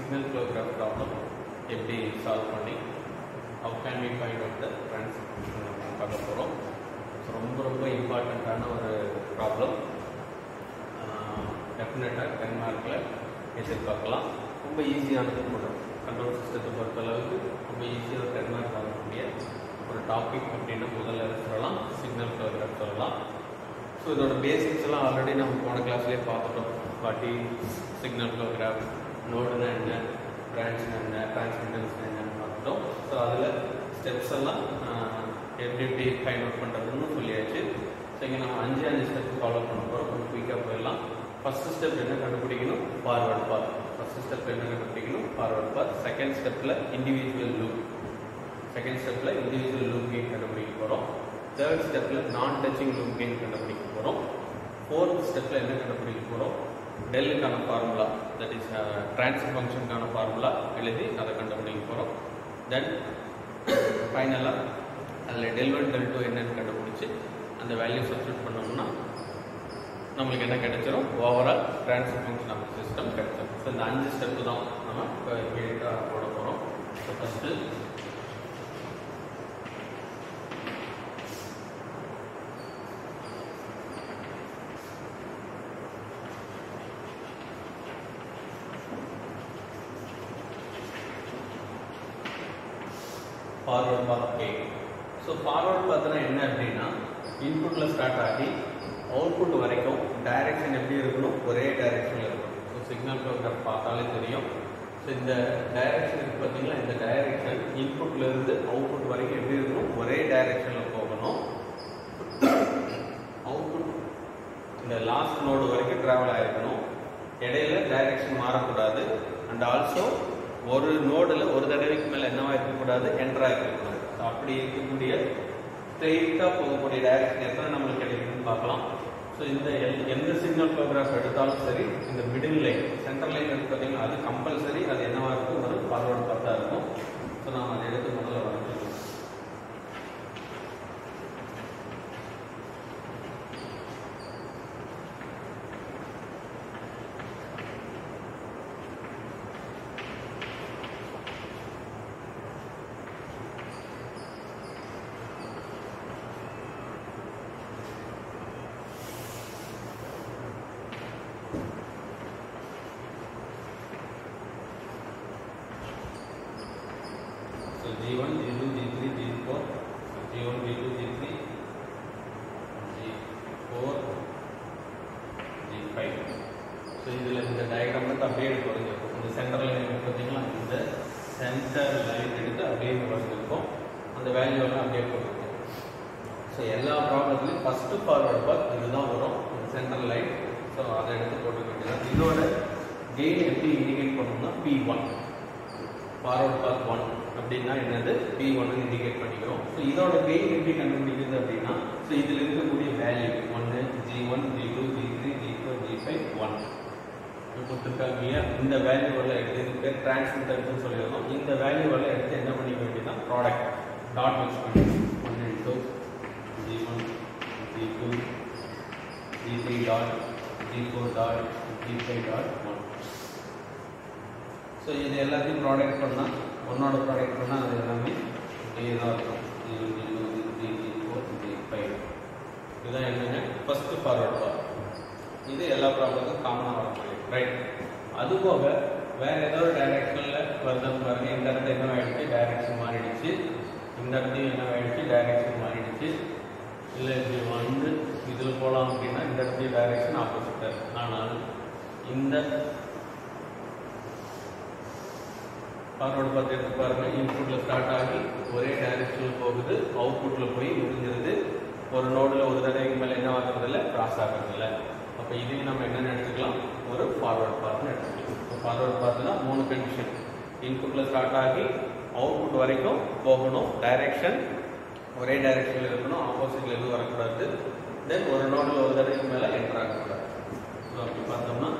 signal flow graph problem எப்படி solve பண்ணி how can we find out the transfer function அப்படின்னு பார்க்க போகிறோம். ஸோ ரொம்ப இம்பார்ட்டண்ட்டான ஒரு ப்ராப்ளம். டெஃபினட்டாக 10 மார்க்கில் எதிர்பார்க்கலாம். ரொம்ப ஈஸியானது கூட கண்ட்ரோல் சிஸ்டத்தை பொறுத்தளவுக்கு ரொம்ப ஈஸியாக ஒரு 10 மார்க் வாங்கக்கூடிய ஒரு டாபிக் அப்படின்னா முதல்ல சொல்லலாம் சிக்னல் ஃப்ளோ கிராஃப் சொல்லலாம். ஸோ இதோட பேசிக்ஸ் எல்லாம் ஆல்ரெடி நம்ம போன கிளாஸ்லேயே பார்த்துட்டோம். பாட்டி சிக்னல் ஃப்ளோ கிராஃப், நோடுனா என்ன, பிரான்ச்னா என்ன, டிரான்ஸ்மிட்டன்ஸ்னா என்னன்னு பார்த்துட்டோம். ஸோ அதில் ஸ்டெப்ஸ் எல்லாம் எப்படி ஃபைண்ட் அவுட் பண்ணுறதுன்னு சொல்லியாச்சு. ஸோ இங்கே நம்ம 5 ஸ்டெப் ஃபாலோ பண்ண போகிறோம். கொஞ்சம் குயிக்காக போயிடலாம். ஃபஸ்ட்டு ஸ்டெப் என்ன கண்டுபிடிக்கணும்? ஃபார்வர்ட் பாத். ஃபஸ்ட்டு ஸ்டெப் என்ன கண்டுபிடிக்கணும்? ஃபார்வர்ட் பாத். செகண்ட் ஸ்டெப்பில் இண்டிவிஜுவல் லூப். செகண்ட் ஸ்டெப்பில் இண்டிவிஜுவல் லூப் கெயின் கண்டுபிடிக்க போகிறோம். தேர்ட் ஸ்டெப்பில் நான் டச்சிங் லூப் கெயின் கண்டுபிடிக்க போகிறோம். ஃபோர்த் ஸ்டெப்பில் என்ன கண்டுபிடிக்க போகிறோம்? டெல்லுக்கான ஃபார்முலா, தட் இஸ் ட்ரான்ஸ்ஃபர் ஃபங்க்ஷனுக்கான ஃபார்முலா எழுதி அதை கண்டுபிடிக்க போகிறோம். தென் ஃபைனலாக அதில் del1 del2 என்னன்னு கண்டுபிடிச்சி அந்த வேல்யூ சப்ஸ்டியூட் பண்ணோம்னா நம்மளுக்கு என்ன கிடைச்சிரும்? Overall transfer function of system கிடைச்சிடும். ஸோ இந்த 5 ஸ்டெப்பு தான் நம்ம இப்போ இமீடியட்டாக போட போகிறோம். So first forward path gain. So forward பாத்னா என்ன அப்படின்னா இன்புட்டில் ஸ்டார்ட் ஆகி அவுட்புட் வரைக்கும் டைரெக்ஷன் எப்படி இருக்கணும்? ஒரே டைரெக்ஷனில் இருக்கணும். ஸோ சிக்னல் ஃப்ளோ கிராஃப் பார்த்தாலே தெரியும். ஸோ இந்த டைரெக்ஷன் இருக்குது பார்த்தீங்களா, இந்த டைரெக்ஷன் இன்புட்லேருந்து அவுட்புட் வரைக்கும் எப்படி இருக்கணும்? ஒரே டைரெக்ஷனில் போகணும். அவுட்புட் இந்த லாஸ்ட் நோடு வரைக்கும் ட்ராவல் ஆகிருக்கணும். இடையில டைரெக்ஷன் மாறக்கூடாது. அண்ட் ஆல்சோ ஒரு நோடில் ஒரு தடவைக்கு மேலே என்னவா இருக்கக்கூடாது? என்ட்ராக இருக்கக்கூடாது. ஸோ அப்படி இருக்கக்கூடிய ஸ்ட்ரெயிட்டாக போகக்கூடிய டைரக்ஷன் எத்தனை நம்மளுக்கு கிடைக்குதுன்னு பார்க்கலாம். ஸோ இந்த எந்த சிக்னல் ஃப்ளோ கிராஃப் எடுத்தாலும் சரி, இந்த மிடில் லைன் சென்ட்ரல் லைன் எடுத்து பார்த்தீங்கன்னா அது கம்பல்சரி அது என்னவா இருக்கும்? ஒரு ஃபார்வர்டு பாத்தாக இருக்கும். ஸோ நாம் அதை எடுத்து முதல்ல வரைஞ்சிக்கலாம். G1, G2, G3, G4, G1, G2, G3, G4, G5. So இதில் இந்த டயக்ராம் வந்து அப்படியே குறைஞ்சிருக்கும். இந்த சென்டர் லைன் பார்த்தீங்கன்னா இந்த சென்டர் லைன் எடுத்து அப்படியே குறைஞ்சிருக்கும். அந்த வேல்யூ எல்லாம் அப்படியே போட்டிருக்கும். ஸோ எல்லா ப்ராப்ளத்துலையும் ஃபஸ்ட்டு ஃபார்வர்ட் பாத் இதுதான் வரும், இந்த சென்டர் லைன். ஸோ அதை எடுத்து போட்டுக்க வேண்டியதான். இதோட கெயின் எப்படி இண்டிகேட் பண்ணணும்னா P1, ஃபார்வர்ட் பாத் 1 அப்படின்னா என்னது? P1 இண்டிகேட் பண்ணிக்கிறோம். ஸோ இதோட கெயின் எப்படி கண்டுபிடிக்கிறது அப்படின்னா, ஸோ இதில் இருக்கக்கூடிய value 1, G1, G2, G3, G4, G5, 1 கொடுத்துருக்காங்க இல்லையா? இந்த வேல்யூவெல்லாம் எடுத்து இது பேர் டிரான்ஸ்மிட்டர்னு சொல்லிடணும். இந்த வேல்யூவெல்லாம் எடுத்து என்ன பண்ணிக்க வேண்டியதுன்னா ப்ராடக்ட் டாட் மிக்ஸ் பண்ணி 1 into G1, G2, G3 dot, G4 dot, G5 dot 1. So இது எல்லாத்தையும் ப்ராடக்ட் பண்ணால் ஒன்னோட ப்ராடக்ட் பண்ணால் அது எல்லாமே இதே தான் இருக்கும். G1, G2, G3, G4, G5. இதுதான் என்னங்க ஃபஸ்ட்டு ஃபார்வர்ட் பாத். இது எல்லா ப்ராப்ளத்துக்கும் காமனாக வரக்கூடிய ரைட். அதுபோக வேறு ஏதோ ஒரு டைரெக்ஷனில் வருதுன்னு பாருங்கள். இந்த இடத்துல என்ன ஆகிடுச்சு? டைரெக்ஷன் மாறிடுச்சு. இந்த இடத்தையும் என்ன ஆகிடுச்சு? டைரெக்ஷன் மாறிடுச்சு. இல்லை இப்படி வந்து இதில் போகலாம் அப்படின்னா இந்த இடத்துலையும் டைரெக்ஷன் ஆப்போசிட்டாக இருக்குது. ஆனால் இந்த ஃபார்வர்டு பாத் எடுத்து பாருங்கள். இன்புட்டில் ஸ்டார்ட் ஆகி ஒரே டைரெக்ஷனில் போகுது, அவுட்புட்டில் போய் முடிஞ்சிருது. ஒரு நோடில் ஒரு தடவைக்கு மேலே என்ன ஆகிறதில்ல? கிராஸ் ஆகிறதில்ல. அப்போ இதையும் நம்ம என்னென்னு எடுத்துக்கலாம்? ஒரு ஃபார்வர்டு பாத்னு எடுத்துக்கலாம். இப்போ ஃபார்வர்டு பாத்னா 3 கண்டிஷன். இன்புட்டில் ஸ்டார்ட் ஆகி அவுட்புட் வரைக்கும் போகணும், டைரெக்ஷன் ஒரே டைரெக்ஷனில் இருக்கணும், ஆப்போசிட்டில் எதுவும் வரக்கூடாது. தென் ஒரு நோடில் ஒரு தடவைக்கு மேலே என்டர் ஆகக்கூடாது. ஸோ அப்படி பார்த்தோம்னா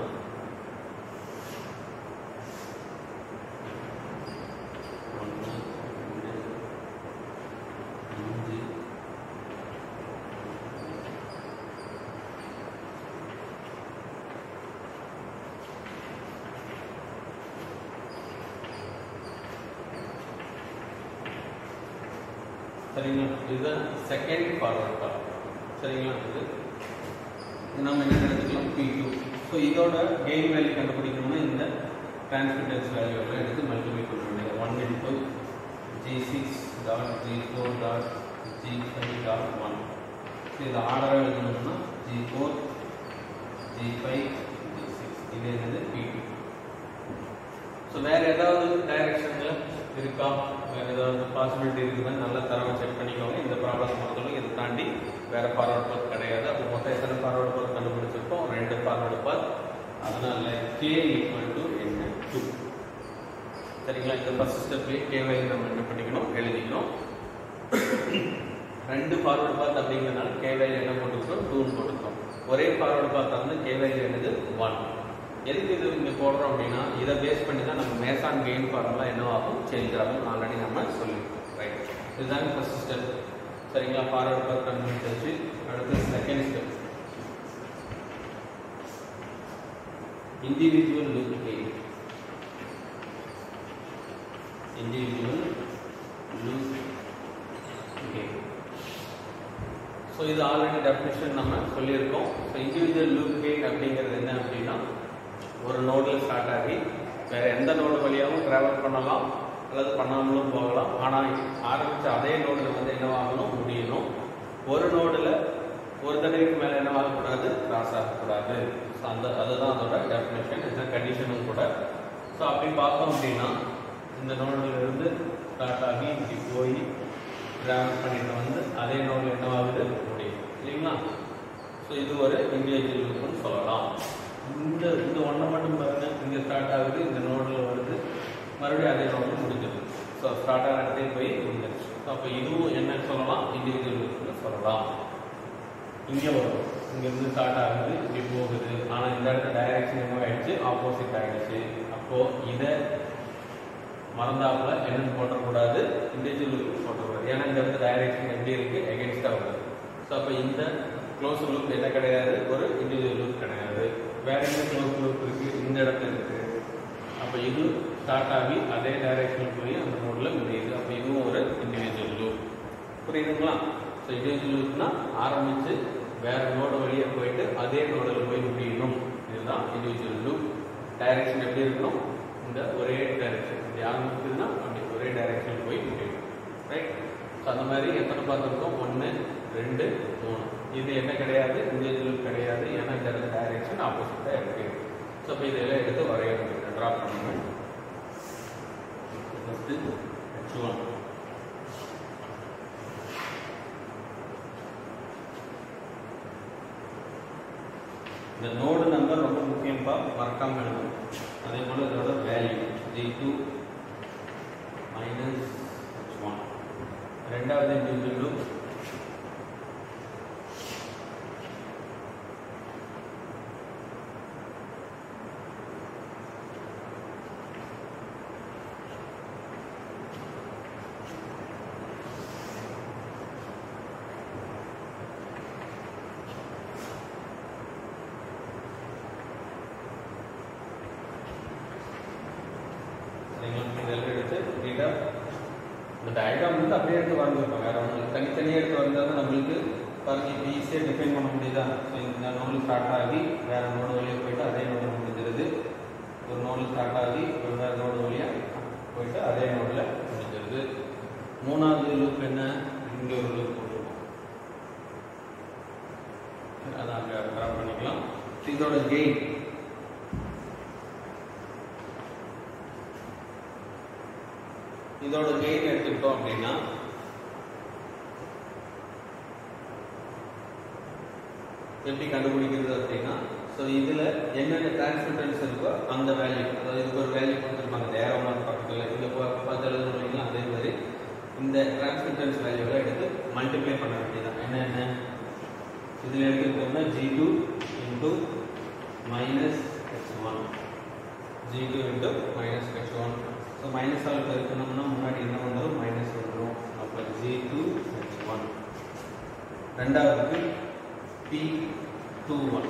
சரிங்களா. இதுதான் செகண்ட் ஃபார்வர்ட் கால். சரிங்களா. இது நம்ம என்ன எடுத்துக்கலாம் P2. ஸோ இதோட கெயின் வேல்யூ கண்டுபிடிக்கணும்னா இந்த டிரான்ஸ்மிட்டன்ஸ் வேல்யூலாம் எடுத்து மல்டிப்ளை பண்ண வேண்டியது 1 into G6.G4.G5.1. ஸோ இது ஆர்டராக எழுதணும்னா G4 G5 G6. இது என்னது P2. ஸோ வேறு ஏதாவது டைரக்ஷனில் இருக்கா, வேறு ஏதாவது பாசிபிலிட்டி இருக்குதுன்னு நல்லா தரவை செக் பண்ணிக்கோங்க. இந்த ப்ராப்ளம் பொறுத்தவரை இதை தாண்டி வேறு ஃபார்வர்ட் பாத் கிடையாது. அப்போ மொத்தம் எத்தனை ஃபார்வர்ட் பாத் கண்டுபிடிச்சிருக்கோம்? 2 ஃபார்வர்ட் பாத். அதனால K = N2. சரிங்களா. இந்த ஃபர்ஸ்ட் ஸ்டெப்லேயே கேவை நம்ம என்ன பண்ணிக்கணும், எழுதிக்கணும். 2 ஃபார்வர்ட் பாத் அப்படிங்கிறதுனால கேவை என்ன போட்டுக்கிறோம், 2 போட்டுக்கிறோம். ஒரே ஃபார்வர்ட் பாத் வந்து கேவை என்னது 1. எதுக்கு இது இங்கே போடுறோம் அப்படின்னா இதை பேஸ் பண்ணி தான் நம்ம மேசான் கெயின் ஃபார்முலா என்ன ஆகும், சேஞ்ச் ஆகும். ஆல்ரெடி நம்ம சொல்லியிருக்கோம். ரைட், இதுதான் ஃபர்ஸ்ட் ஸ்டெப். சரிங்களா. ஃபார்வர்ட் பாத் கண்டுபிடிச்சாச்சு. அடுத்து second step, individual loop gain. Individual loop gain. So இது ஆல்ரெடி டெஃபினிஷன் நம்ம சொல்லியிருக்கோம். ஸோ இண்டிவிஜுவல் லூப் கெயின் அப்படிங்கிறது என்ன அப்படின்னா, ஒரு நோடில் ஸ்டார்ட் ஆகி வேறு எந்த நோடு வழியாகவும் ட்ராவல் பண்ணலாம் அல்லது பண்ணாமலும் போகலாம். ஆனால் ஆரம்பித்த அதே நோடில் வந்து என்னவாகணும், முடியணும். ஒரு நோடில் ஒரு தடவைக்கு மேலே என்னவாகக்கூடாது, கிராஸ் ஆகக்கூடாது. ஸோ அதுதான் அதோட டெஃபினேஷன், இதுதான் கண்டிஷனும் கூட. ஸோ அப்படி பார்த்தோம் அப்படின்னா இந்த நோடிலிருந்து ஸ்டார்ட் ஆகி இப்படி போய் ட்ராவல் பண்ணிட்டு வந்து அதே நோடில் என்னவாகுது, முடியும் இல்லைங்களா. ஸோ இது ஒரு இண்டிவிஜுவல் லூப்னு சொல்லலாம். இந்த ஒன்றை மட்டும் பாருங்க, இங்கே ஸ்டார்ட் ஆகுது, இந்த நோடில் வருது, மறுபடியும் அதே நோடில் முடிஞ்சிருது. ஸோ ஸ்டார்ட் ஆகிற இடத்தையும் போய் முடிஞ்சிருச்சு. ஸோ அப்போ இதுவும் என்ன சொல்லலாம், இண்டிவிஜுவல் லூப்னு சொல்லலாம். இங்கே வரும், இங்கேருந்து ஸ்டார்ட் ஆகுது, இப்படி போகுது. ஆனால் இந்த இடத்துல டைரக்ஷன் என்ன ஆகிடுச்சு, ஆப்போசிட் ஆகிடுச்சு. அப்போது இதை மறந்தாப்புல என்னென்னு போட்டக்கூடாது, இண்டிவிஜுவல் லூப் போட்டக்கூடாது. ஏன்னா இந்த இடத்துல டைரக்ஷன் எப்படி இருக்குது, எகென்ஸ்டாக வருது. ஸோ அப்போ இந்த க்ளோஸ் லூப் என்ன கிடையாது, ஒரு இண்டிவிஜுவல் லூப் கிடையாது. வேற என்ன க்ளோஸ் லூப் இருக்குது, இந்த இடத்துல இருக்குது. அப்போ இது ஸ்டார்ட் ஆகி அதே டைரக்ஷனில் போய் அந்த நோடில் முடியுது. அப்போ இதுவும் ஒரு இண்டிவிஜுவல் லூப். புரியுதுங்களா. ஸோ இண்டிவிஜுவல் லூப்னா ஆரம்பித்து வேற நோடு வழியாக போயிட்டு அதே நோடில் போய் முடியணும். இதுதான் இண்டிவிஜுவல் லூப். டைரக்ஷன் எப்படி இருக்கணும், இந்த ஒரே டைரக்ஷன். இப்படி ஆரம்பிக்குதுன்னா அப்படி ஒரே டைரக்ஷன் போய் முடியும். ரைட். ஸோ அந்த மாதிரி எத்தனை பார்த்துருக்கோம், 1 2 3. இது என்ன கிடையாது, இண்டிவிஜுவல் லூப் கிடையாது. ஏன்னா இந்த இடத்துல டைரக்ஷன் ஆப்போசிட்டாக இருக்கு. ஸோ இப்போ இதெல்லாம் எடுத்து வரையணும், ட்ரா பண்ணணும். First H1. இந்த நோடு நம்பர் ரொம்ப முக்கியம்பா, மறக்காம எழுதணும். அதே போல் இதோட வேல்யூ G2 - H1. ரெண்டாவது இண்டிவிஜுவல் லூப் இதெல்லாம் எடுத்து டீட்டாக இந்த டயக்ராம் வந்து அப்படியே எடுத்து வரைஞ்சிருக்கோம். வேறு ஒன்று தனித்தனியாக எடுத்து வந்தால் தான் நம்மளுக்கு பாருங்கள் இப்போ ஈஸியாக டிஃபைன் பண்ண முடியுதா. ஸோ இந்த நோடு ஸ்டார்ட் ஆகி வேறு நோடு வழியாக போயிட்டு அதே நோடு முடிஞ்சிருது. ஒரு நோடு ஸ்டார்ட் ஆகி ஒரு வேறு நோடு வழியாக போயிட்டு அதே நோடில் முடிஞ்சிருது. மூணாவது லூப் என்ன, இங்கே ஒரு லூப் போட்டுருக்கோம். அதை அங்கே ட்ரா பண்ணிக்கலாம். இதோட கெயின் எடுத்துக்கிட்டோம் அப்படின்னா எப்படி கண்டுபிடிக்கிறது அப்படின்னா, ஸோ இதில் என்னென்ன டிரான்ஸ்மிட்டன்ஸ் இருக்கோ அந்த வேல்யூ, அதாவது இதுக்கு ஒரு வேல்யூ கொடுத்துருப்பாங்க டேரமாக பக்கத்தில், இங்கே பார்த்து எழுதுறீங்களா அதே மாதிரி இந்த டிரான்ஸ்மிட்டன்ஸ் வேல்யூவில் எடுத்து மல்டிப்ளை பண்ண வேண்டியதான். என்னென்ன இதில் எடுத்துக்கிட்டோம்னா G2 × -H1, G2 × -H1. So minus all பெருக்கணும்னா முன்னாடி என்ன வந்துடும், மைனஸ் வந்துடும். அப்போ G2 H1. ரெண்டாவது P21.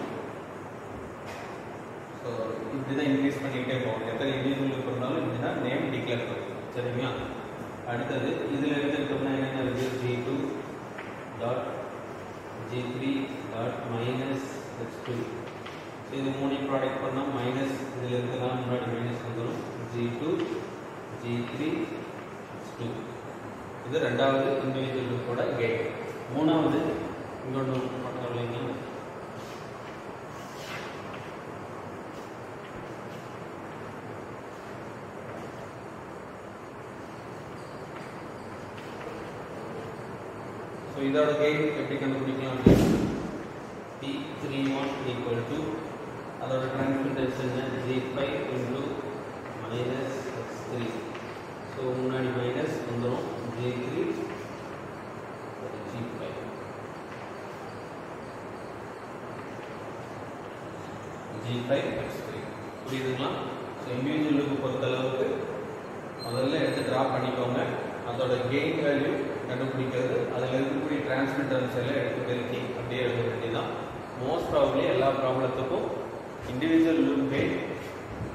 ஸோ இப்படி தான் இன்க்ரீஸ் பண்ணிக்கிட்டே போகும். எத்தனை இண்டிவிஜுவல் இருந்தாலும் இப்படி தான் நேம் டிக்ளேர் பண்ணும். சரிங்களா. அடுத்தது இதில் எடுத்துக்கிட்டோம்னா என்னென்ன இருக்குது G2 dot G3 dot minus H2. இது மூணையும் ப்ராடக்ட் பண்ணால் மைனஸ் இதில் இருக்கலாம் முன்னாடி மைனஸ் வந்துடும் G2 G3 H2. இது ரெண்டாவது இண்டிவிஜுவல் லூப்போட கெயின். மூணாவது இன்னொன்று பண்ணுறோம் இல்லைங்களா, ஸோ இதோட கெயின் எப்படி கண்டுபிடிக்கலாம் அப்படின்னா P31 ஈக்குவல் டு அதோட டிரான்ஸ்மிட்டேஷன் G5 into minus X3. So முன்னாடி மைனஸ் வந்துடும் G3 G5. G5 X3 புரியுதுங்களா? ஸோ இண்டிவிஜுவலுக்கு பொறுத்தளவுக்கு முதல்ல எடுத்து ட்ரா பண்ணிக்கோங்க. அதோட கெயின் வேல்யூ கண்டுபிடிக்கிறது, அதில் இருக்கக்கூடிய டிரான்ஸ்மிட்டன்ஸ் எல்லாம் எடுத்து பெருக்கி அப்படியே எழுத வேண்டியதான். மோஸ்ட் ப்ராப்ளி எல்லா ப்ராப்ளத்துக்கும் இண்டிவிஜுவல் லூப் கெயின்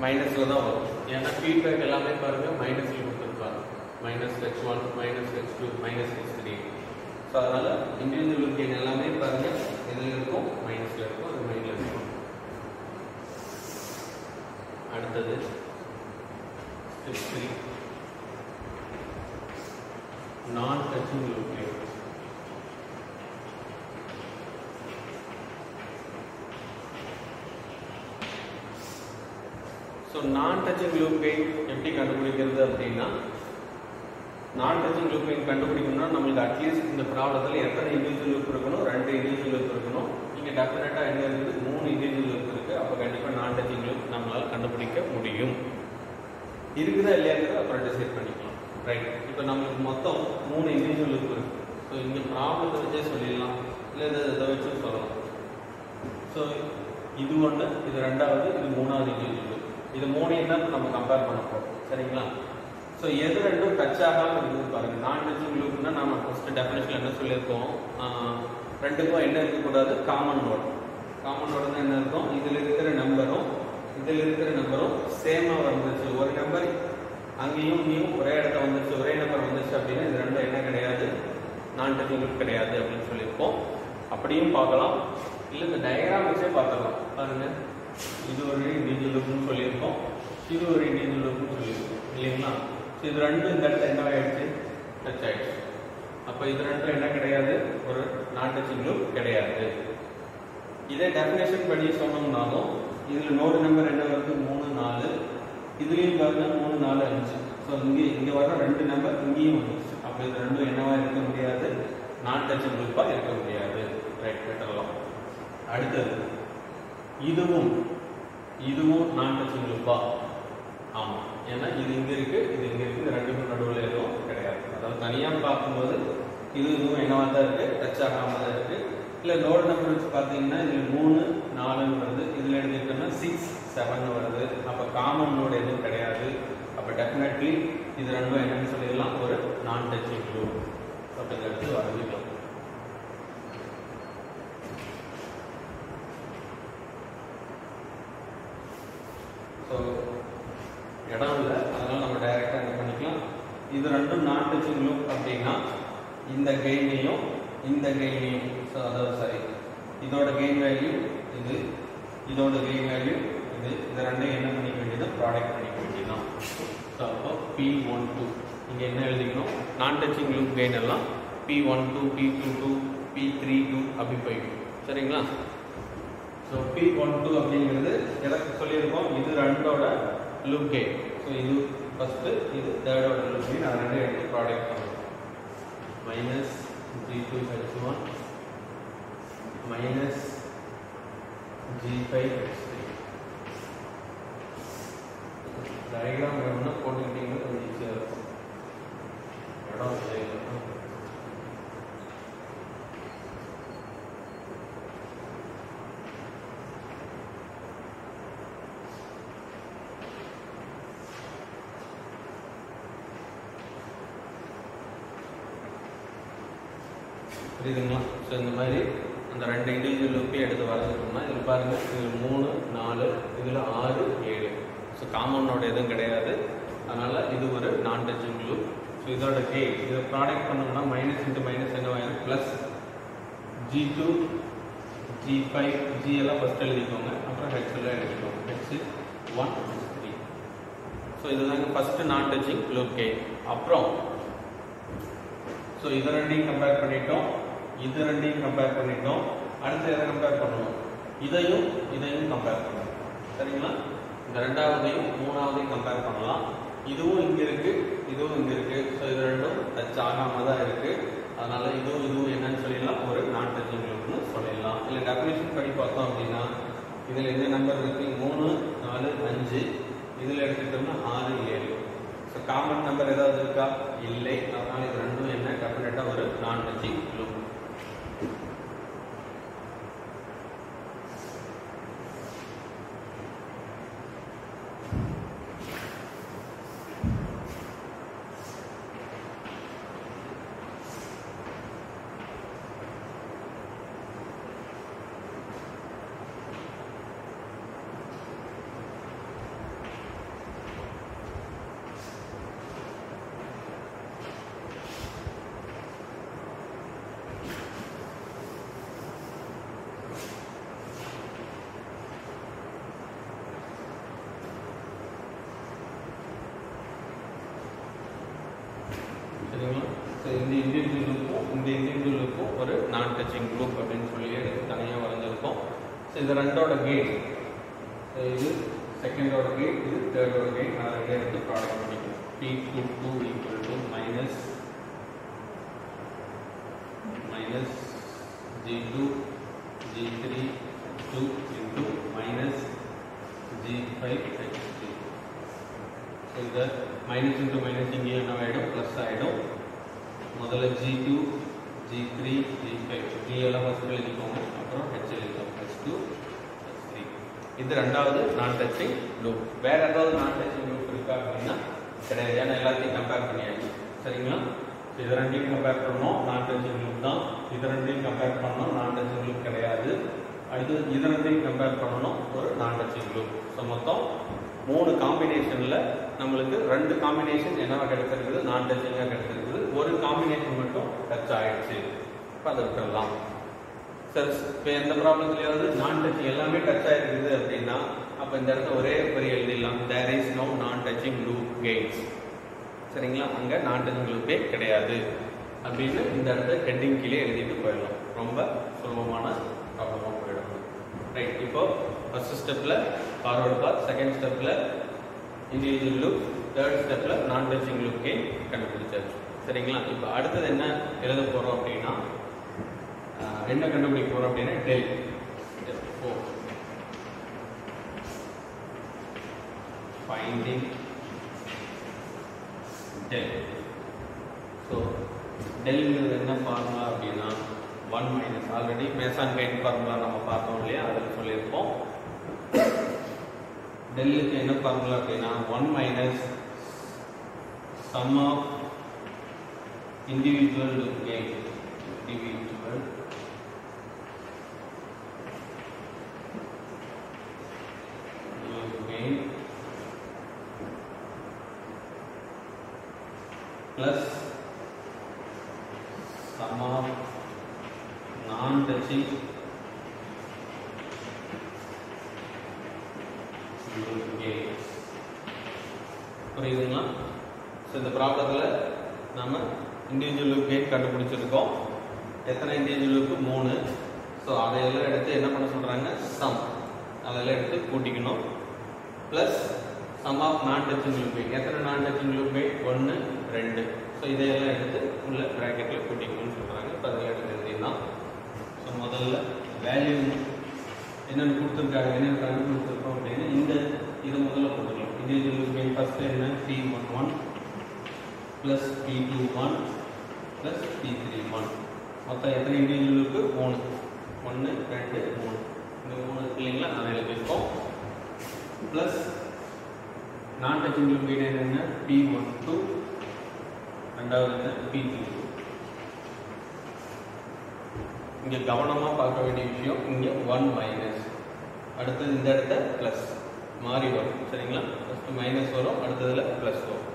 மைனஸில் தான் வரும். ஏன்னா ஃபீட்பேக் எல்லாமே பாருங்கள் மைனஸில் கொடுத்துருப்பாங்க. Minus H1 minus H2 minus H3. So அதனால் இண்டிவிஜுவல் லூப் கெயின் எல்லாமே பாருங்கள் இதில் இருக்கும், மைனஸில் இருக்கும், அது மைனில் இருக்கும். அடுத்தது ஸ்டெப் 3 நான் டச்சிங் லூப் கெயின். ஸோ நான் டச்சிங் லூப் கெயின் எப்படி கண்டுபிடிக்கிறது அப்படின்னா, நான் டச்சிங் லூப் கெயின் கண்டுபிடிக்கணும்னா நம்மளுக்கு அட்லீஸ்ட் இந்த ப்ராப்ளத்தில் எத்தனை இண்டிவிஜுவல் லூப் இருக்கணும், 2 இண்டிவிஜுவல் லூப் இருக்கணும். இங்கே டெஃபினட்டாக என்ன இருக்குது, 3 இண்டிவிஜுவல் லூப் இருக்குது. அப்போ கண்டிப்பாக நான் டச்சிங் லூப் நம்மளால் கண்டுபிடிக்க முடியும். இருக்குதா இல்லையாங்கிறத அப்புறம் டிசைட் பண்ணிக்கலாம். ரைட், இப்போ நம்மளுக்கு மொத்தம் 3 இண்டிவிஜுவல் லூப் இருக்குது. ஸோ இங்கே ப்ராப்ளத்தை வச்சே சொல்லிடலாம், இல்லை இதை வச்சும் சொல்லலாம். ஸோ இது ஒன்று, இது ரெண்டாவது, இது மூணாவது இண்டிவிஜுவல் லூப். இது மூணையும் தான் நம்ம கம்பேர் பண்ண போகிறோம். சரிங்களா? ஸோ எது ரெண்டும் டச் ஆகாமல் இருக்குது பாருங்கள். நான் டச்சிங் லூப்னா நம்ம ஃபஸ்ட்டு டெஃபினேஷன் என்ன சொல்லியிருக்கோம், ரெண்டுக்கும் என்ன இருக்கக்கூடாது, காமன் நோட். காமன் நோடுன்னா என்ன இருக்கும், இதில் இருக்கிற நம்பரும் இதில் இருக்கிற நம்பரும் சேமாக வந்துச்சு. ஒரு நம்பர் அங்கேயும் இங்கேயும் ஒரே இடத்த வந்துச்சு, ஒரே நம்பர் வந்துச்சு அப்படின்னா இது ரெண்டும் என்ன கிடையாது, நான் டச்சிங் லூப் கிடையாது அப்படின்னு சொல்லியிருக்கோம். அப்படியும் பார்க்கலாம், இல்லை இந்த டயக்ராம் வச்சே பார்த்துக்கலாம். பாருங்கள், இது ஒரு இண்டிவிஜுவல் லூப்னு சொல்லியிருக்கோம், இது ஒரு இண்டிவிஜுவல் லூப்னு சொல்லியிருக்கோம் இல்லைங்களா? ஸோ இது ரெண்டும் இந்த இடத்துல என்ன ஆயிடுச்சு, டச் ஆயிடுச்சு. அப்போ இது ரெண்டும் என்ன கிடையாது, ஒரு நான் டச்சிங் லூப் கிடையாது. இதே டெஃபினேஷன் படி சொன்னோம்னாலும் இதில் நோடு நம்பர் என்ன வருது, 3 4. இதுலேயும் பாருங்க 3 4 5. ஸோ இங்கே வர 2 நம்பர் இங்கேயும் வந்துச்சு. அப்போ இது ரெண்டும் என்னவா இருக்க முடியாது, நான் டச்சிங் லூப்பாக இருக்க முடியாது. ரைட், விட்டுறலாம். அடுத்தது இதுவும் நான் டச்சிங் லூப்பா? ஆமாம், ஏன்னா இது இங்கே இருக்குது, இது இங்கே இருக்குது, ரெண்டுக்கும் நடுவில் எதுவும் கிடையாது. அதாவது தனியாக பார்க்கும்போது இதுவும் என்னவா தான் இருக்குது, டச் ஆகாமல் தான் இருக்குது. இல்லை நோடு நம்பர் வச்சு பார்த்தீங்கன்னா இதில் 3 4 வருது, இதில் எடுத்துக்கிட்டோம்னா 6 7 வருது. அப்போ காமன் நோடு எதுவும் கிடையாது. அப்போ டெஃபினெட்லி இது ரெண்டும் என்னன்னு சொல்லிடலாம், ஒரு நான் டச்சிங் லூப். அப்போ இதை எடுத்து வரைஞ்சிக்கலாம். ஸோ இடம் இல்லை, அதனால் நம்ம டைரெக்டாக என்ன பண்ணிக்கலாம், இது ரெண்டும் நான் டச்சிங் லூப் அப்படின்னா இந்த கெயினையும் இந்த கெயினையும், ஸோ அதாவது சரி, இதோட கெயின் வேல்யூ இது, இதோட கெயின் வேல்யூ இது, இந்த ரெண்டையும் என்ன பண்ணிக்க வேண்டியது, ப்ராடக்ட் பண்ணிக்க வேண்டியதுதான். ஸோ அப்போ P12 இங்கே என்ன எழுதிக்கணும், நான் டச்சிங் லூப் கெயின் எல்லாம் P12 P22 P32 அப்படி போய்க்கும். சரிங்களா? ஸோ P12 அப்படிங்கிறது எனக்கு சொல்லியிருக்கோம், இது ரெண்டோட லூப் கெயின். ஸோ இது ஃபஸ்ட்டு, இது தேர்டோட லூப் கெயின். அது ரெண்டு எடுத்து ப்ராடக்ட் பண்ணணும். Minus G2 H1 minus G5 H3. Diagram வேணும்னா போட்டுக்கிட்டீங்கன்னா கொஞ்சம் ஈஸியாக இருக்கும். இடம் இல்லை. புரியுதுங்களா? ஸோ இந்த மாதிரி அந்த 2 இண்டிவிஜுவல் லூப்பையும் எடுத்து வரைஞ்சிட்டோம்னா இதில் பாருங்கள், இதில் 3 4, இதில் 6 7. ஸோ காமனோட எதுவும் கிடையாது. அதனால் இது ஒரு நான் டச்சிங் லூப். ஸோ இதோட கெயின் இதை ப்ராடக்ட் பண்ணோம்னா மைனஸ் இன்ட்டு மைனஸ் என்ன ஆயிரும் ப்ளஸ் G2 G5 G எல்லாம் ஃபர்ஸ்ட் எழுதிக்கோங்க, அப்புறம் H எல்லாம் எழுதிக்கோங்க, H1 H3. ஸோ இதுதாங்க ஃபர்ஸ்ட் நான் டச்சிங் லூப் கெயின். அப்புறம் ஸோ இதை ரெண்டையும் கம்பேர் பண்ணிட்டோம், இது ரெண்டையும் கம்பேர் பண்ணிட்டோம். அடுத்து எதை கம்பேர் பண்ணணும், இதையும் கம்பேர் பண்ணணும். சரிங்களா, இந்த ரெண்டாவதையும் மூணாவதையும் கம்பேர் பண்ணலாம். இதுவும் இங்க இருக்கு, இதுவும் இங்க இருக்கு. ஸோ இது ரெண்டும் டச் ஆகாம தான் இருக்கு. அதனால இதுவும் என்னன்னு சொல்லிடலாம், ஒரு நான் டச்சிங் லூப்னு சொல்லிடலாம். இல்லை டெஃபினிஷன் படி பார்த்தோம் அப்படின்னா இதில் என்ன நம்பர் இருக்கு, 3 4 5. இதில் எடுத்துக்கிட்டோம்னா 6 7. ஸோ காமன் நம்பர் ஏதாவது இருக்கா, இல்லை. அதனால இது ரெண்டும் என்ன டெஃபினட்டா ஒரு நான் டச்சிங் லூப். இந்த இண்டிவிஜுவல் லூப்பும் ஒரு நான் டச்சிங் லூப் அப்படின்னு சொல்லி தனியாக வரைஞ்சிருக்கோம். ஸோ இது ரெண்டோட கெயின், இது செகண்டோட கெயின், இது தேர்டோட கெயின். அதை ரெண்டு எடுத்து ப்ராடக்ட் பண்ணிக்கணும். P22 equal to minus G2 G3 2 into minus G5 H3. So இதை மைனஸ் இன்டூ மைனஸ் இங்கே என்ன ஆகிடும், ப்ளஸ் ஆகிடும். முதல்ல G2 G3 G5 G எல்லாம் ஃபர்ஸ்ட் எழுதிக்கோங்க, அப்புறம் H எழுதிக்கோங்க, H2 H3. இது ரெண்டாவது நான் டச்சிங் லூப். வேற ஏதாவது நான் டச்சிங் லூப் இருக்கா அப்படின்னா கிடையாது, ஏன்னா எல்லாத்தையும் கம்பேர் பண்ணியாச்சு. சரிங்களா, இது ரெண்டையும் கம்பேர் பண்ணோம், நான் டச்சிங் லூப் தான். இது ரெண்டையும் கம்பேர் பண்ணோம், நான் டச்சிங் லூப் கிடையாது. அடுத்து இது ரெண்டையும் கம்பேர் பண்ணணும், ஒரு நான் டச்சிங் லூப். ஸோ மொத்தம் 3 காம்பினேஷன்ல நம்மளுக்கு 2 காம்பினேஷன் என்னவா கிடைச்சிருக்குது, நான் டச்சிங்காக கிடைச்சிருக்குது. ஒரு காம்பினேஷன் மட்டும் டச் ஆயிடுச்சு. இப்போ அதை விட்டுடலாம். சரி, இப்போ எந்த ப்ராப்ளத்துலையாவது நான் டச்சிங் எல்லாமே டச் ஆயிருக்குது அப்படின்னா அப்போ இந்த இடத்துல ஒரே வரி எழுதிடலாம், தேர் இஸ் நோ நான் டச்சிங் லூப் கெயின்ஸ். சரிங்களா, அங்கே நான் டச்சிங் லூப்பே கிடையாது அப்படின்னு இந்த இடத்துல ஹெட்டிங் கீழே எழுதிட்டு போயிடலாம். ரொம்ப சுலபமான ப்ராப்ளமாக போயிடும். ரைட், இப்போ ஃபர்ஸ்ட் ஸ்டெப்பில் ஃபார்வர்டு பாத், செகண்ட் ஸ்டெப்பில் இண்டிவிஜுவல் லூப், தேர்ட் ஸ்டெப்பில் நான் டச்சிங் லூப் கெயின் கண்டுபிடிச்சாச்சு. சரிங்களா, இப்போ அடுத்தது என்ன எழுத போகிறோம் அப்படின்னா, என்ன கண்டுபிடிக்க போகிறோம் அப்படின்னா டெல். Finding del. ஸோ டெல்ங்கிறது என்ன ஃபார்முலா அப்படின்னா 1 minus, already Mason gain formula நம்ம பார்த்தோம் இல்லையா, அதில் சொல்லியிருப்போம். டெல்லுக்கு என்ன ஃபார்முலா அப்படின்னா 1 minus sum of individual loop gain, individual loop gain plus sum of non-touching loop gains. புரியுதுங்களா? ஸோ இந்த ப்ராப்ளத்தில் நம்ம இண்டிவிஜுவல் லூப் கெயின் கண்டுபிடிச்சிருக்கோம். எத்தனை இண்டிவிஜுவல் லூப்? 3. ஸோ அதையெல்லாம் எடுத்து என்ன பண்ண சொல்கிறாங்க, சம் அதெல்லாம் எடுத்து கூட்டிக்கணும். ப்ளஸ் சம் ஆஃப் நான் டச்சிங் லூப் கெயின். எத்தனை நான் டச்சிங் லூப் கெயின்? 1 2. ஸோ இதையெல்லாம் எடுத்து உள்ள ப்ராக்கெட்டில் கூட்டிக்கணும்னு சொல்கிறாங்க. இப்போ அதில் எடுத்து எழுதிடலாம். ஸோ முதல்ல வேல்யூ என்னென்னு கொடுத்துருக்காங்க, என்னென்ன கண்டுபிடிச்சிருக்கோம் அப்படின்னு இதை முதல்ல போட்டுக்கலாம். இண்டிவிஜுவல் லூப் கெயின் ஃபஸ்ட்டு என்ன, P11 plus P21 plus P31. மொத்தம் எத்தனை இண்டிவிஜுவல் லூப்பு? 3. 1 2 3. இந்த 3 இருக்கு இல்லைங்களா, அதை எழுதியிருக்கோம். ப்ளஸ் நான் டச்சிங் லூப் கெயின் என்னென்ன, P12, ரெண்டாவது என்ன, P32. இங்கே கவனமாக பார்க்க வேண்டிய விஷயம், இங்கே 1 மைனஸ், அடுத்தது இந்த இடத்த ப்ளஸ் மாறி வரும். சரிங்களா, ஃபஸ்ட்டு மைனஸ் வரும், அடுத்ததில் ப்ளஸ் வரும்.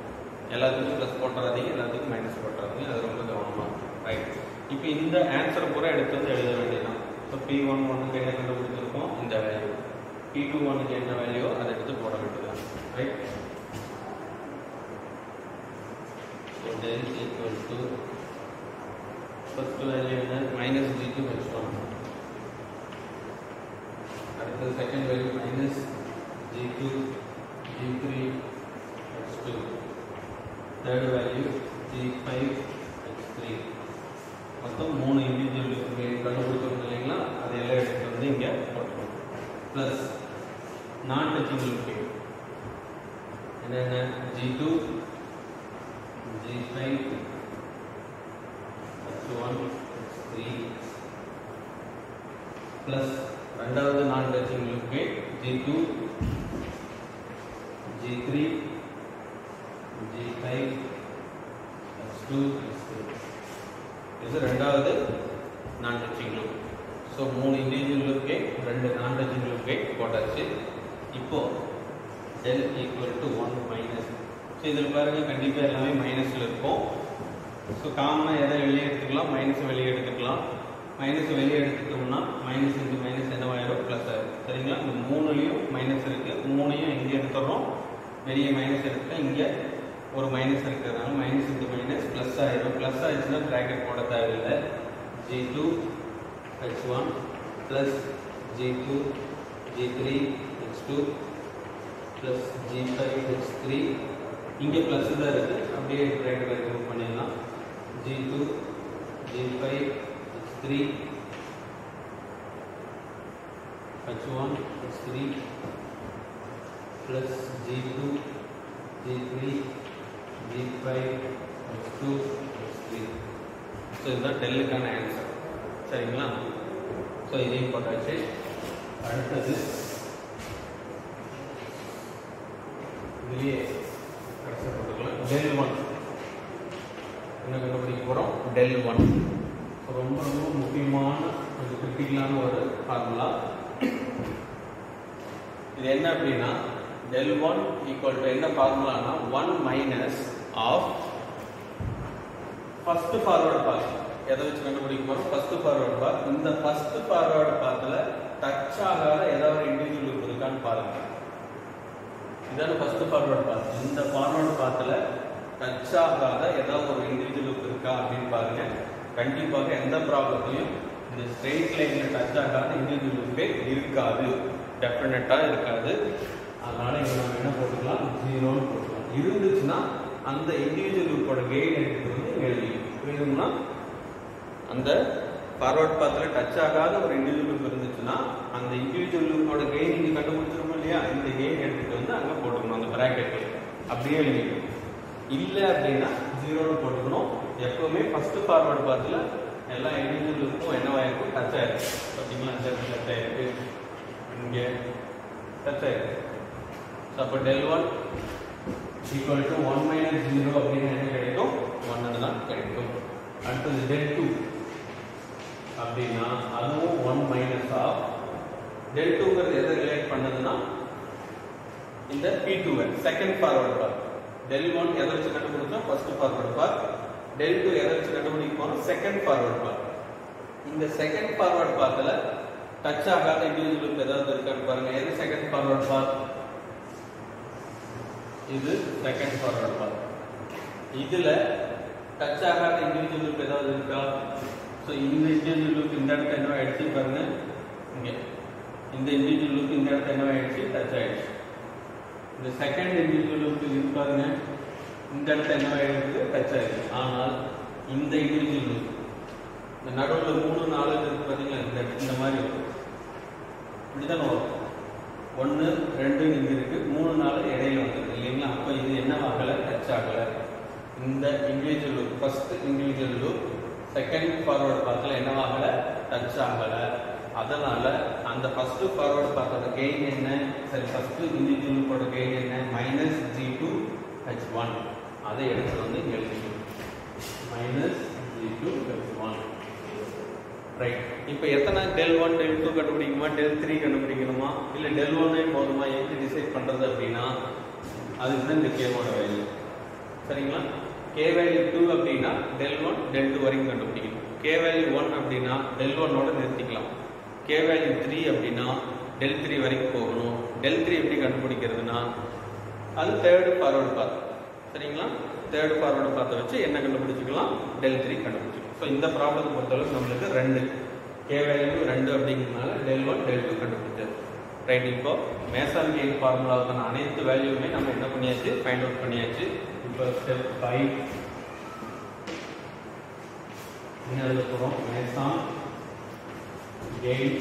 எல்லாத்துக்கும் ப்ளஸ் போட்டுறாதீங்க, எல்லாத்துக்கும் மைனஸ் போட்டுறாதீங்க, அது ரொம்ப கவனமாக. ரைட். இப்போ இந்த ஆன்சரை பூரா எடுத்து வந்து எழுத வேண்டியதுதான். ஸோ P11க்கு என்ன கண்டுபிடிச்சிருக்கோம், இந்த வேல்யூ. P21க்கு என்ன வேல்யூ அதை எடுத்து போட வேண்டியதுதான். Right. So del equal to first value என்ன, மைனஸ் G2 H1. அடுத்தது second value minus G2 G3 H2. Third value G5 H3. மொத்தம் 3 இண்டிவிஜுவல் கண்டுபிடிச்சிருக்கோம் இல்லைங்களா, அதையெல்லாம் எடுத்து வந்து இங்கே போட்டுக்கணும். ப்ளஸ் நான் டச்சிங் லூப் என்னென்ன, G2 G5 H1 H3 plus ரெண்டாவது நான் touching loop G2 G3 G5 H2 H3. இது ரெண்டாவது நான் டச்சிங் லூப். ஸோ 3 இண்டிவிஜுவல் லூப்கே 2 நான் டச்சிங் லூப்கே போட்டாச்சு. இப்போ del equal to 1 minus. So இதில் பாருங்க கண்டிப்பாக எல்லாமே மைனஸில் இருக்கும். ஸோ காமனாக எதை வெளியே எடுத்துக்கலாம், மைனஸ் வெளியே எடுத்துக்கலாம். மைனஸ் வெளியே எடுத்துட்டோம்னா மைனஸ் இன்ட்டு மைனஸ் என்னவாயிரும், ப்ளஸ் ஆயிரும். சரிங்களா, இந்த 3லையும் மைனஸ் இருக்குது, 3ஐயும் எங்கே எடுத்துடுறோம், வெளியே மைனஸ் எடுத்துட்டோம், இங்கே ஒரு மைனஸ் இருக்கிறதுனால மைனஸ் இன்ட்டு மைனஸ் ப்ளஸ் ஆயிரும். ப்ளஸ் ஆயிடுச்சுன்னா ப்ராக்கெட் போட தேவையில்லை. G2 H1 plus G2 G3 H2 plus G5 H3. இங்கே ப்ளஸ் தான் இருக்குது, அப்படியே ப்ராக்கெட் ரிமூவ் பண்ணிடலாம். G2 G5 H3 H1 H3 plus G2 G3 G5 H2 H3. So இதுதான் டெல்லுக்கான ஆன்சர். சரிங்களா, ஸோ இதையும் போட்டாச்சு. அடுத்தது இதுலேயே கடைசி போட்டுக்கலாம். del1 என்ன கண்டுபிடிக்க போகிறோம், del1. ஸோ ரொம்ப ரொம்ப முக்கியமான ஒரு கிரிட்டிக்கலான ஒரு ஃபார்முலா இது. என்ன அப்படின்னா del1 ஈக்குவல் டு என்ன ஃபார்முலானா 1 மைனஸ் ஆஃப் ஃபர்ஸ்ட் ஃபார்வர்டு பாத். எதை வச்சு கண்டுபிடிக்க போகிறோம், ஃபர்ஸ்ட் ஃபார்வர்டு பாத். இந்த ஃபர்ஸ்ட் ஃபார்வர்டு பாத்தில் டச் ஆகாத ஏதாவது இண்டிவிஜுவல் லூப் இருக்கான்னு பாருங்க. இதான ஃபர்ஸ்ட் ஃபார்வர்டு பாத். இந்த ஃபார்வர்டு பாத்தில் டச் ஆகாத ஏதாவது ஒரு இண்டிவிஜுவல் லூப் இருக்கா அப்படின்னு பாருங்க. கண்டிப்பாக எந்த ப்ராப்ளத்தையும் இந்த ஸ்ட்ரெயிட் லைனில் டச் ஆகாத இண்டிவிஜுவல் லூப்பே இருக்காது, டெஃபினட்டாக இருக்காது. அதனால இங்கே நம்ம என்ன போட்டுக்கலாம், 0ன்னு போட்டுக்கலாம். இருந்துச்சுன்னா அந்த இண்டிவிஜுவல் லூப்போட கெயின் எடுத்து வந்து எழுதிக்கலாம். புரியுதுங்களா, அந்த ஃபார்வர்ட் பாத்தில் டச் ஆகாத ஒரு இண்டிவிஜுவல் லூப் இருந்துச்சுன்னா அந்த இண்டிவிஜுவல் லூப்போட கெயின் இங்கே கண்டுபிடிச்சிருமோ இல்லையா, இந்த கெயின் எடுத்துட்டு வந்து அங்கே போட்டுக்கணும் அந்த ப்ராக்கெட்டில், அப்படியே எழுதிக்கணும். இல்லை அப்படின்னா 0ன்னு போட்டுக்கணும். எப்பவுமே ஃபர்ஸ்ட் ஃபார்வர்டு பாத்தில் எல்லா இண்டிவிஜுவல் லூப்பும் என்னவாயிருக்கும், டச் ஆயிருக்கு. பார்த்தீங்களா, இந்த டச் ஆயிருக்கு, இங்கே டச் ஆயிருக்கு. ஸோ அப்போ del1 ஈக்குவல் டு 1 மைனஸ் 0 அப்படின்னு என்ன கிடைக்கும், 1 தான் கிடைக்கும். அடுத்தது del2 அப்படின்னா அதுவும் 1 மைனஸ் ஆஃப் del2ங்கிறது எதை ரிலேட் பண்ணதுன்னா இந்த P2 செகண்ட் ஃபார்வர்டு பாத். del1 எதை வச்சு கண்டுபிடிச்சோம், ஃபர்ஸ்ட் ஃபார்வர்டு பாத். del2 எதை வச்சு கண்டுபிடிக்க போறோம், செகண்ட் ஃபார்வர்டு பாத். இந்த செகண்ட் ஃபார்வர்டு பாத்தில் டச் ஆகாத இண்டிவிஜுவல் லூப் ஏதாவது இருக்கான்னு பாருங்க. எது செகண்ட் ஃபார்வர்டு பாத், இது செகண்ட் ஃபார்வர்டு பாத். இதுல டச் ஆகாத இண்டிவிஜுவல் லூப் ஏதாவது இருக்கா? ஸோ இந்த இண்டிவிஜுவல் லூப் இந்த இடத்துல என்ன ஆயிடுச்சு பாருங்க, இங்கே இந்த இண்டிவிஜுவல் லூப் இந்த இடத்துல என்ன ஆயிடுச்சு, டச் ஆயிடுச்சு. இந்த செகண்ட் இண்டிவிஜுவல் லூப் இது பாருங்க, இந்த இடத்துல என்ன ஆயிடுச்சு, டச் ஆயிடுச்சு. ஆனால் இந்த இண்டிவிஜுவல் லூப் இந்த நடுவில் 3 4 இருக்கு பார்த்தீங்களா, இந்த மாதிரி இப்படிதான் வரும். 1 2 இங்கே இருக்கு, 3 4 இடையில வந்துருக்கு இல்லைங்களா. அப்போ இது என்ன ஆகலை, டச் ஆகலை. இந்த individual loop first individual loop second forward பாத்தில் என்னவாகலை, டச் ஆகலை. அதனால அந்த ஃபர்ஸ்ட் ஃபார்வர்டு பார்த்தோட கெயின் என்ன, சரி ஃபர்ஸ்ட் இண்டிவிஜுவல் லூப்போட கெயின் என்ன, மைனஸ் G2 H1. அதை எடுத்து வந்து எழுதிக்கணும், மைனஸ் G2 H1. ரைட். இப்போ எத்தனை del1 del2 கண்டுபிடிக்குமா, del3 கண்டுபிடிக்கணுமா, இல்லை del1 போதுமா, எப்படி டிசைட் பண்ணுறது அப்படின்னா அதுக்கு தான் இந்த கேமோட வேல்யூ. சரிங்களா? k வேல்யூ 2 அப்படின்னா del 1 del 2 வரைக்கும் கண்டுபிடிக்கணும். k வேல்யூ 1 அப்படின்னா del 1 ஓட நிறுத்திக்கலாம். k வேல்யூ 3 அப்படின்னா del 3 வரைக்கும் போகணும். del 3 எப்படி கண்டுபிடிக்கிறதுனா அது தேர்ட் ஃபார்வர்ட் பாத். சரிங்களா? தேர்ட் ஃபார்வர்ட் பாத்தை வச்சு என்ன கண்டுபிடிச்சிக்கலாம்? del 3 கண்டுபிடிச்சிக்கலாம். ஸோ இந்த ப்ராப்ளத்தை பொறுத்தளவுக்கு நம்மளுக்கு 2 k வேல்யூ 2 அப்படிங்கிறதுனால del 1 del 2 கண்டுபிடிச்சது. ரைட், இப்போ மேசன் கெயின் ஃபார்முலாவுக்கான அனைத்து வேல்யூமே நம்ம என்ன பண்ணியாச்சு? ஃபைண்ட் அவுட் பண்ணியாச்சு. இப்போ ஸ்டெப் 5 என்ன எழுத போகிறோம்? Mason gain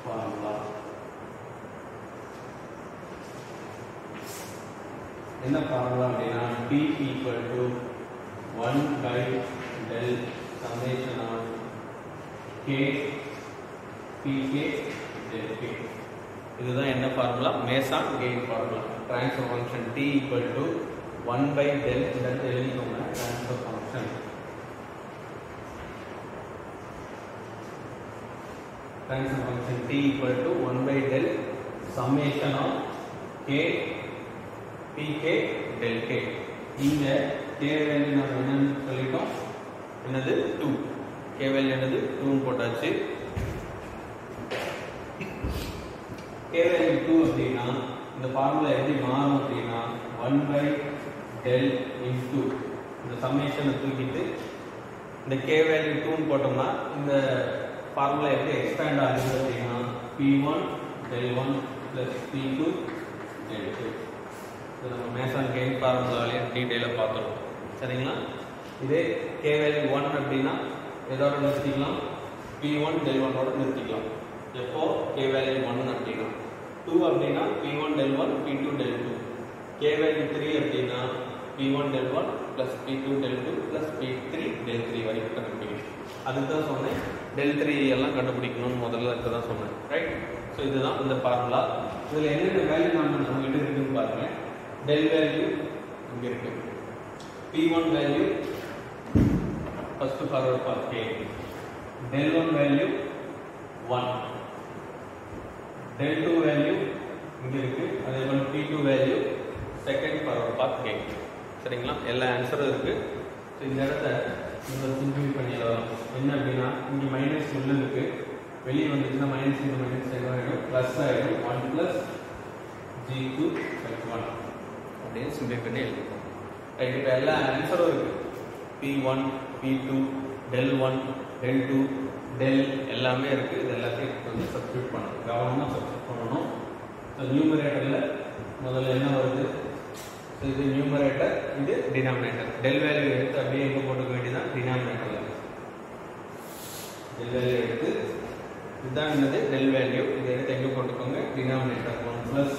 formula. என்ன ஃபார்முலா அப்படின்னா P equal to 1 by del summation of K Pk del K. இதுதான் என்ன formula? Mason gain formula. Transfer function T equal to 1 by del இந்த எழுதிக்கோங்க. Transfer function T equal to 1 by del summation of K Pk del K. இங்க K value நம்ம என்னன்னு சொல்லிட்டோம்? என்னது? 2. K value என்னது? 2 போட்டாச்சு. K வேல்யூ 2 அப்படின்னா இந்த ஃபார்முலா எப்படி மாறும் அப்படின்னா 1 by del into இந்த சம்மேஷனை தூக்கிட்டு இந்த K வேல்யூ 2 போட்டோம்னா இந்த ஃபார்முலா எப்படி எக்ஸ்பேண்ட் ஆகுது அப்படின்னா P1 del 1 plus P2 del 2. இது நம்ம மேசன் கெயின் ஃபார்முலாவிலே டீடைலாக பார்த்துருவோம். சரிங்களா? இதே K வேல்யூ 1 அப்படின்னா எதோட நிறுத்திக்கலாம்? P1 del 1 ஓட நிறுத்திக்கலாம். எப்போ K வேல்யூ 1 அப்படின்னா 2 அப்படின்னா P1 del 1 P2 del 2. K value 3 அப்படின்னா P1 del 1 plus P2 del 2 plus P3 del 3 வரைக்கும் கண்டுபிடிக்கணும். அதுக்கு தான் சொன்னேன் del 3 எல்லாம் கண்டுபிடிக்கணும்னு முதல்ல இருக்க தான் சொன்னேன். ரைட்? ஸோ இதுதான் இந்த ஃபார்முலா. இதில் என்னென்ன வேல்யூ நம்ம கிட்ட இருக்குன்னு பாருங்க. del வேல்யூ இங்கே இருக்கு. P1 வேல்யூ ஃபர்ஸ்ட் ஃபார்வர்ட் பாத் K. del 1 value 1. del 2 value இங்கே இருக்கு. அதே போல் P2 வேல்யூ செகண்ட் ஃபார்வர்ட் பாத் K. சரிங்களா? எல்லா ஆன்சரும் இருக்கு. ஸோ இந்த இடத்த நம்ம சிம்பிளை பண்ணிடலாம். என்ன அப்படின்னா இங்கே மைனஸ் உள்ள இருக்கு, வெளியே வந்துச்சுன்னா மைனஸ் இந்த மைனஸ் என்ன ஆகிடும்? ப்ளஸ் ஆகிடும். 1 plus G2 H1 அப்படின்னு சிம்பிளை பண்ணி எழுதிப்போம். ரைட், இப்போ எல்லா ஆன்சரும் இருக்கு. P1 P2 del 1 del 2 del எல்லாமே இருக்கு. இது எல்லாத்தையும் கொஞ்சம் சப்ஸ்டியூட் பண்ணணும், கவனமாக சப்ஸ்டியூட் பண்ணணும். ஸோ நியூமரேட்டரில் முதல்ல என்ன வருது? ஸோ இது நியூமரேட்டர், இது டினாமினேட்டர். del வேல்யூ எடுத்து அப்படியே எங்கே போட்டுக்க வேண்டியதான்? டினாமினேட்டரில் del வேல்யூ எடுத்து இதுதான் என்னது? del value. இதை எடுத்து எங்கே போட்டுக்கோங்க? டினாமினேட்டர். 1 plus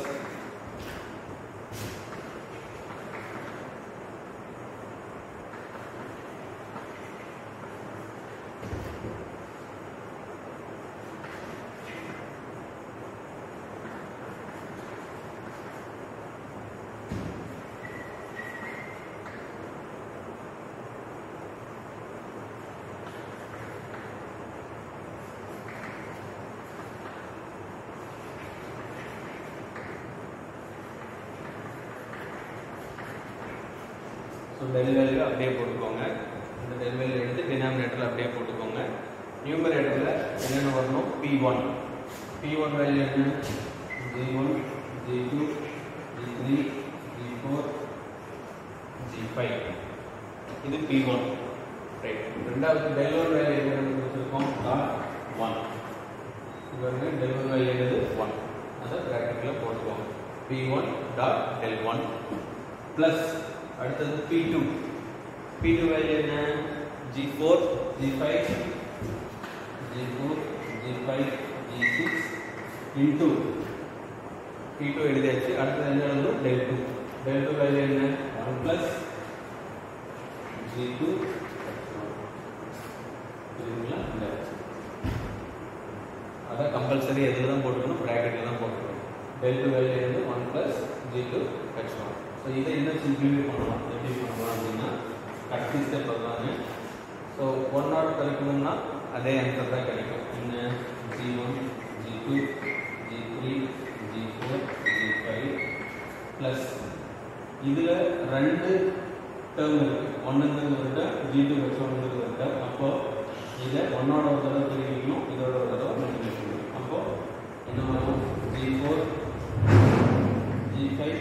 del வேல்யூ அப்படியே போட்டுக்கோங்க. இந்த del வேல்யூ எடுத்து டினாமினேட்டரில் அப்படியே போட்டுக்கோங்க. நியூமரேட்டரில் என்னென்ன வரணும்? P1. P1 வேல்யூ என்ன? G1 G2 G3 G4 G5. இது P1. ரைட். ரெண்டாவது del 1 வேல்யூ என்ன கொடுத்துருக்கோம்? .1. இவங்க del 1 வேல்யூ என்னது? 1. அதை பிராக்கெட்டில் போட்டுக்கோங்க. P1 dot del 1 plus அடுத்தது P2. P2 வேல்யூ என்ன? G4 G5 G4 G5 G6 into P2 எழுதியாச்சு. அடுத்தது என்ன எழுதணும்? del 2. del 2 வேல்யூ என்ன? 1 plus G2 இதுங்களா? அதான் கம்பல்சரி எதில் தான் போட்டுக்கணும்? ப்ராக்கெட்டில் தான் போட்டுக்கணும். del 2 வேல்யூ வந்து 1 plus G2 H1. ஸோ இதை இன்னும் சிம்பிளிஃபை பண்ணலாம். எப்படி பண்ணலாம் அப்படின்னா கடைசி ஸ்டெப் அதுதாங்க. ஸோ 1 பெருக்கணும்னா அதே ஆன்சர் தான் கிடைக்கும். என்ன? G1 G2 G3 G4 G5 plus இதில் ரெண்டு டேர்ம் இருக்குது. ஒன்றுங்கிறது ஒரு டேர்ம், G2H1ங்கிறது ஒரு டேர்ம். அப்போது இதை ஒன்னோட ஒரு தடவை பிரிக்கணும், இதோட ஒரு தடவை மல்டிப்ளை. அப்போது என்ன வரும்? G4 G5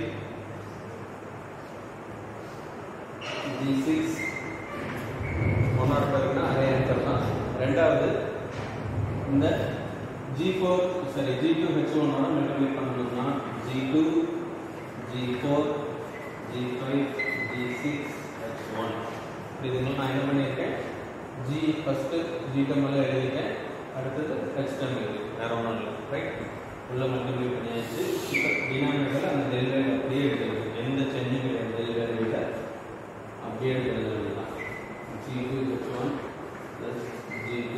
G6 ஒன்னோட பிறகுனா அதே ஆன்சர் தான். ரெண்டாவது இந்த G2H1ஓட மல்டிப்ளை பண்ணணும்னா G2 G4 G5 G6 H1. இதுங்களை நான் என்ன பண்ணியிருக்கேன்? ஃபஸ்ட்டு G டேர்மில் எழுதிட்டேன், அடுத்தது H டேர்ம் எழுதிட்டேன், வேறு ஒன்றும் இல்லை. ரைட், உள்ள மல்டிப்ளை பண்ணியாச்சு. இப்போ டினாமினேட்டரில் அந்த டெல் வேல்யூ அப்படியே எடுத்துருக்கு, எந்த சேஞ்சும் கிடையாது. டெல் வேல்யூவில் அப்படியே எழுதலாம். G2H1 plus G2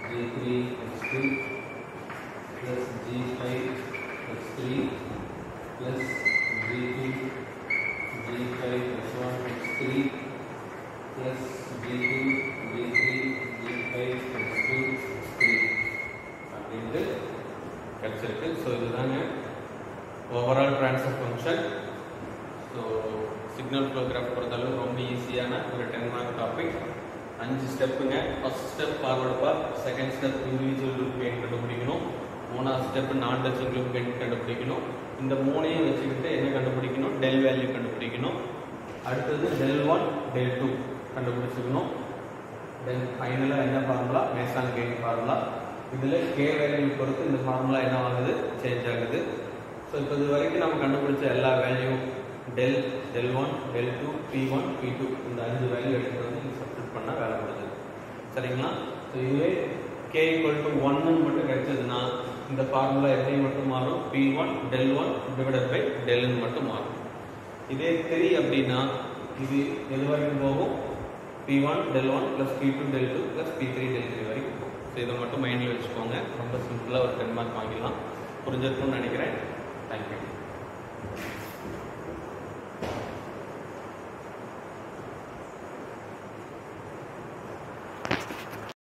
G3 H2 plus G5 H3 plus G2 G5 H1 H3 plus G2 G3 G5 H2 H3 அப்படின்ட்டு கிடைச்சிருக்கு. ஸோ இதுதாங்க overall transfer function. So signal flow graph பொறுத்தளவு ரொம்ப ஈஸியான ஒரு 10 மார்க் டாபிக். 5 ஸ்டெப்புங்க. First step forward path, second step individual loop gain கண்டுபிடிக்கணும், மூணாவது ஸ்டெப் நான் டச்சிங் லூப் கெயின் கண்டுபிடிக்கணும். இந்த மூணையும் வச்சுக்கிட்டு என்ன கண்டுபிடிக்கணும்? டெல் வேல்யூ கண்டுபிடிக்கணும். அடுத்தது del1 del2 கண்டுபிடிச்சிக்கணும். தென் ஃபைனலாக என்ன ஃபார்முலா? Mason's gain formula. இதில் கே வேல்யூ பொறுத்து இந்த ஃபார்முலா என்ன ஆகுது? சேஞ்ச் ஆகுது. ஸோ இப்போ இது வரைக்கும் நம்ம கண்டுபிடிச்ச எல்லா value del1 del2 P1 P2 இந்த 5 வேல்யூ எடுத்துகிட்டு வந்து நீங்கள் சப்ஸ்டிட் பண்ணால் வேலை முடிஞ்சது. சரிங்களா? ஸோ இதுவே k = 1 மட்டும் கிடைச்சதுன்னா இந்த ஃபார்முலா எப்படி மட்டும் மாறும்? P1 del1 divided by del மட்டும் மாறும். இதே 3 அப்படின்னா இது எது வரைக்கும் போகும்? P1 del1 plus P2 del2 plus P3 del3 வரைக்கும் போகும். ஸோ இதை மட்டும் மைண்டில் வச்சுக்கோங்க. ரொம்ப சிம்பிளாக ஒரு 10 மார்க் வாங்கிடலாம். புரிஞ்சிருக்கும்னு நினைக்கிறேன். தேங்க்யூ.